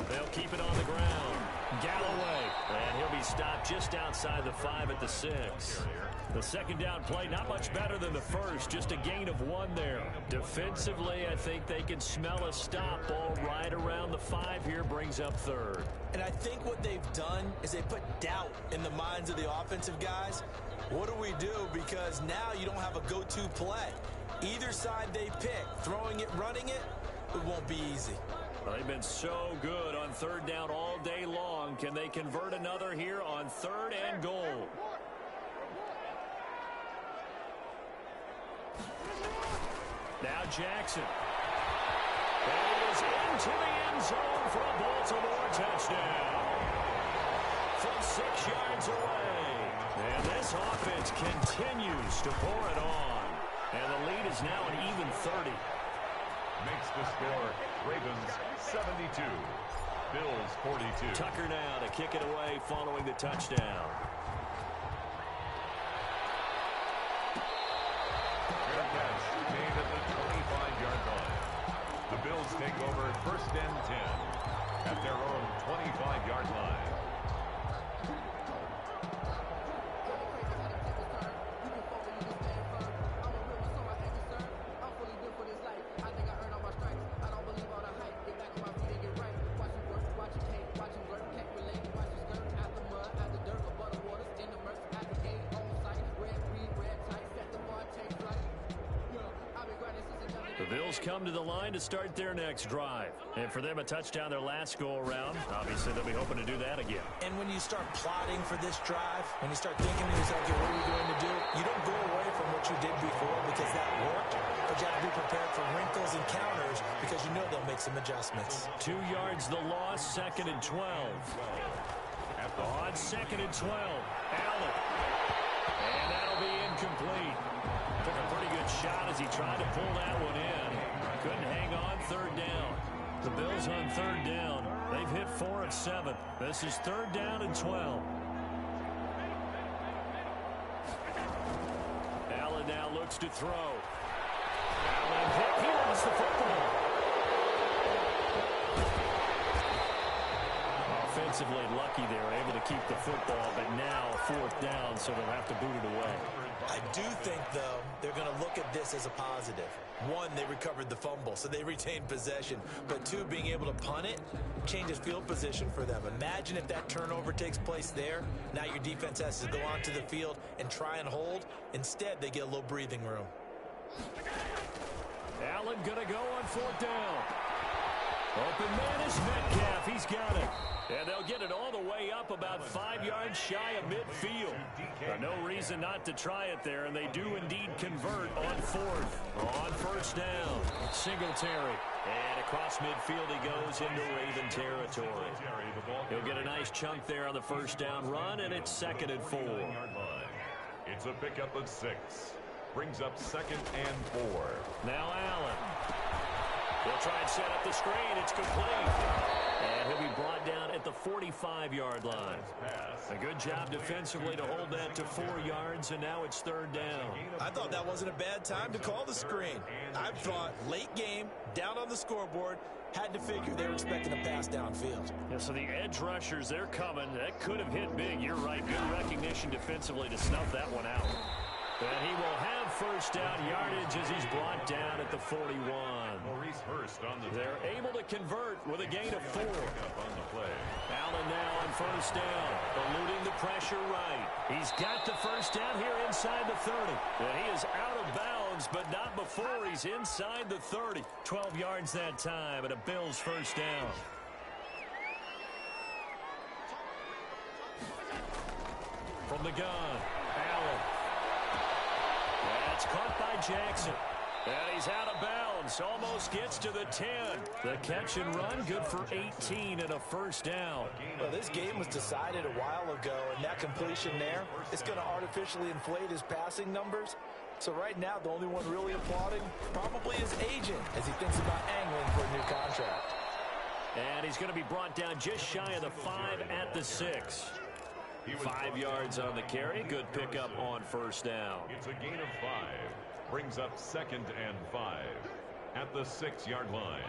They'll keep it on the ground. Galloway. And he'll be stopped just outside the 5 at the 6. The 2nd down play, not much better than the first. Just a gain of 1 there. Defensively, I think they can smell a stop. Ball right around the 5 here, brings up 3rd. And I think what they've done is they put doubt in the minds of the offensive guys. What do we do? Because now you don't have a go-to play. Either side they pick, throwing it, running it, it won't be easy. They've been so good on 3rd down all day long. Can they convert another here on 3rd and goal? Now Jackson. And he is into the end zone for a Baltimore touchdown. From 6 yards away. And this offense continues to pour it on. And the lead is now an even 30. Makes the score Ravens 72. Bills 42. Tucker now to kick it away following the touchdown. Fair catch made at the 25-yard line. The Bills take over 1st and 10 at their own 25-yard line. The Bills come to the line to start their next drive. And for them, a touchdown their last go-around. Obviously, they'll be hoping to do that again. And when you start plotting for this drive, when you start thinking to yourself, okay, what are we going to do? You don't go away from what you did before because that worked. But you have to be prepared for wrinkles and counters because you know they'll make some adjustments. 2 yards the loss, 2nd and 12. On 2nd and 12, Allen. And that'll be incomplete. Took a pretty good shot as he tried to pull that one in. Couldn't hang on 3rd down. The Bills on 3rd down. They've hit 4 of 7. This is 3rd down and 12. Allen now looks to throw. Allen hit. He lost the football. Offensively lucky they were able to keep the football, but now 4th down, so they'll have to boot it away. I do think, though, they're going to look at this as a positive. 1, they recovered the fumble, so they retained possession. But 2, being able to punt it changes field position for them. Imagine if that turnover takes place there. Now your defense has to go onto the field and try and hold. Instead, they get a little breathing room. Allen going to go on 4th down. Open man is Metcalf. He's got it. And they'll get it all the way up about 5 yards shy of midfield. No reason not to try it there, and they do indeed convert on 4th. On 1st down, Singletary. And across midfield he goes into Raven territory. He'll get a nice chunk there on the 1st down run, and it's 2nd and 4. It's a pickup of 6. Brings up 2nd and 4. Now Allen. He'll try and set up the screen. It's complete. And he'll be brought down at the 45-yard line. A good job defensively to hold that to 4 yards, and now it's 3rd down. I thought that wasn't a bad time to call the screen. I thought late game, down on the scoreboard, had to figure they were expecting a pass downfield. Yeah, so the edge rushers, they're coming. That could have hit big. You're right. Good recognition defensively to snuff that one out. And he will have 1st down yardage as he's brought down at the 41. They're able to convert with a gain of 4. Allen now on 1st down, eluding the pressure right. He's got the 1st down here inside the 30. And he is out of bounds, but not before he's inside the 30. 12 yards that time, and a Bills 1st down. From the gun, Allen. That's caught by Jackson. And he's out of bounds. Almost gets to the 10. The catch and run, good for 18 and a 1st down. Well, this game was decided a while ago, and that completion there is going to artificially inflate his passing numbers. So right now, the only one really applauding probably his agent as he thinks about angling for a new contract. And he's going to be brought down just shy of the 5 at the 6. 5 yards on the carry. Good pickup on 1st down. It's a gain of 5. Brings up 2nd and 5 at the 6-yard line.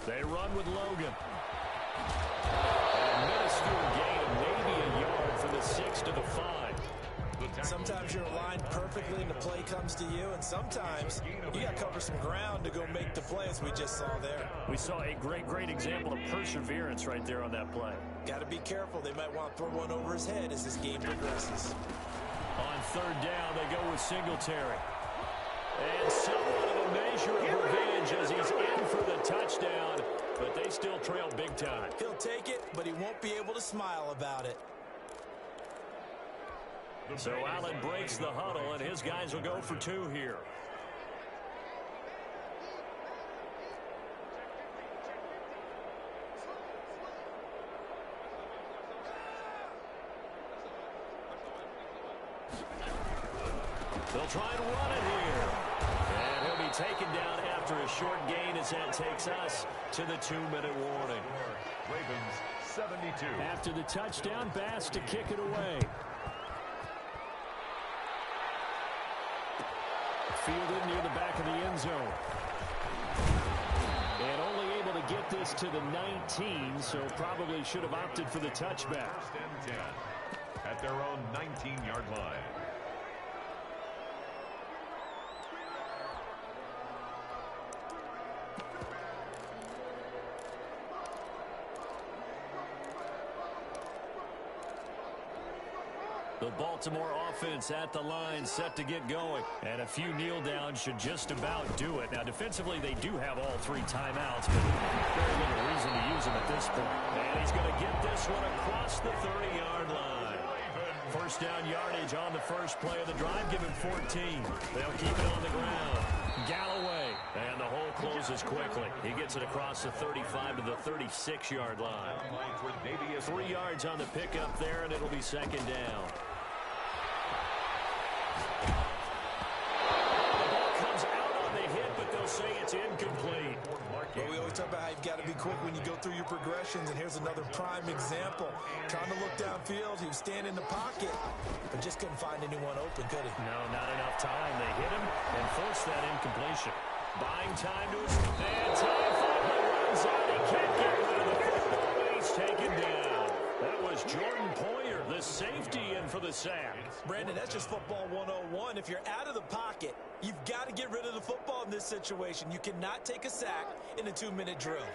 They run with Logan. A minuscule gain of maybe a yard from the 6 to the 5. Sometimes you're aligned perfectly and the play comes to you, and sometimes you got to cover some ground to go make the play, as we just saw there. We saw a great example of perseverance right there on that play. Got to be careful. They might want to throw one over his head as this game progresses. On 3rd down, they go with Singletary. And somewhat of a measure of revenge as he's in for the touchdown, but they still trail big time. He'll take it, but he won't be able to smile about it. So Allen breaks the huddle, and his guys will go for 2 here. They'll try and run it here. And he'll be taken down after a short gain as that takes us to the 2-minute warning. Ravens 72. After the touchdown, Bass to kick it away. Fielded near the back of the end zone. And only able to get this to the 19, so probably should have opted for the touchback. 1st and 10 at their own 19-yard line. The Baltimore offense at the line, set to get going. And a few kneel downs should just about do it. Now, defensively, they do have all 3 timeouts, but very little reason to use them at this point. And he's going to get this one across the 30-yard line. 1st down yardage on the first play of the drive. Give him 14. They'll keep it on the ground. Galloway. And the hole closes quickly. He gets it across the 35 to the 36-yard line. 3 yards on the pickup there, and it'll be 2nd down. Say it's incomplete. Well, we always talk about how you've got to be quick when you go through your progressions, and here's another prime example. Trying to look downfield, he was standing in the pocket, but just couldn't find anyone open, could he? No, not enough time. They hit him and forced that incompletion. Buying time to his and time finally runs out. He can't get rid of the football, and he's taken down. That was Jordan Poyer, the safety, in for the sack. Brandon, that's just football 101. If you're out of the pocket, you've got to get rid of the football in this situation. You cannot take a sack in a 2-minute drill.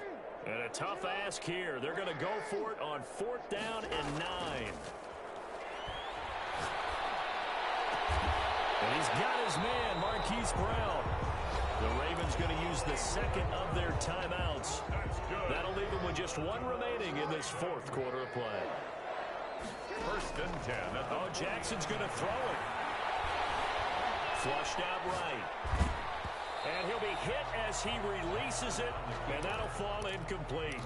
And a tough ask here. They're going to go for it on 4th down and 9. And he's got his man, Marquise Brown. The Ravens going to use the 2nd of their timeouts with just one remaining in this fourth quarter of play. 1st and 10. Oh, Jackson's going to throw it. Flushed out right. And he'll be hit as he releases it, and that'll fall incomplete.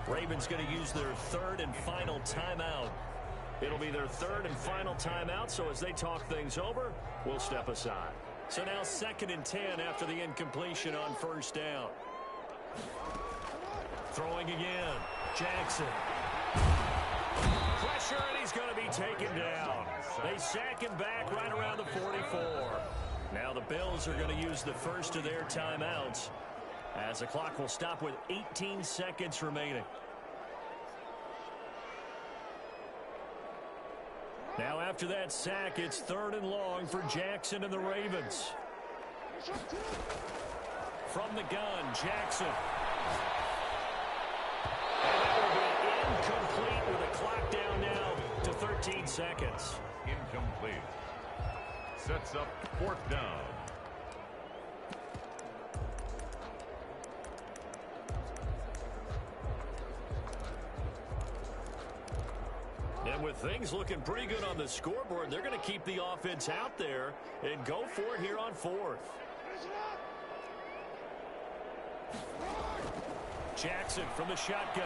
Ravens going to use their third and final timeout. It'll be their third and final timeout, so as they talk things over, we'll step aside. So now 2nd and 10 after the incompletion on 1st down. Throwing again. Jackson. Pressure, and he's going to be taken down. They sack him back right around the 44. Now the Bills are going to use the first of their timeouts as the clock will stop with 18 seconds remaining. Now after that sack, it's 3rd and long for Jackson and the Ravens. From the gun, Jackson. And that will be incomplete with a clock down now to 13 seconds. Incomplete. Sets up 4th down. And with things looking pretty good on the scoreboard, they're going to keep the offense out there and go for it here on 4th. Jackson from the shotgun.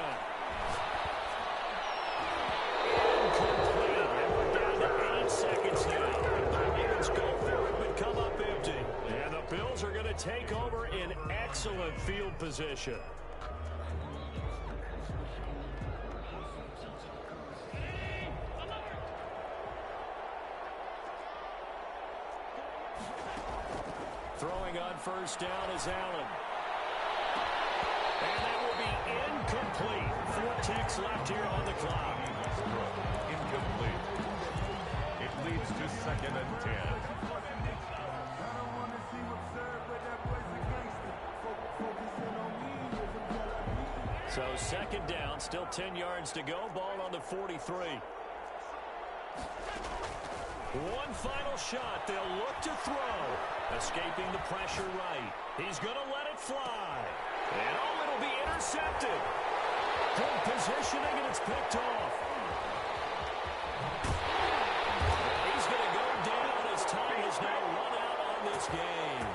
Incomplete. And we're down to 8 seconds now. The Ravens go for it but come up empty. And the Bills are going to take over in excellent field position. Throwing on 1st down is Allen. And that will be incomplete. 4 ticks left here on the clock. Incomplete. It leads to 2nd and 10. So 2nd down, still 10 yards to go. Ball on the 43. One final shot. They'll look to throw. Escaping the pressure right. He's going to let it fly. And oh, it'll be intercepted. Good positioning, and it's picked off. He's going to go down as time has now run out on this game.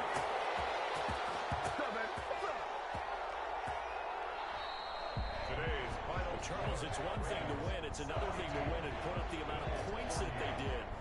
Today's final. Charles, it's one thing to win. It's another thing to win and put up the amount of points that they did.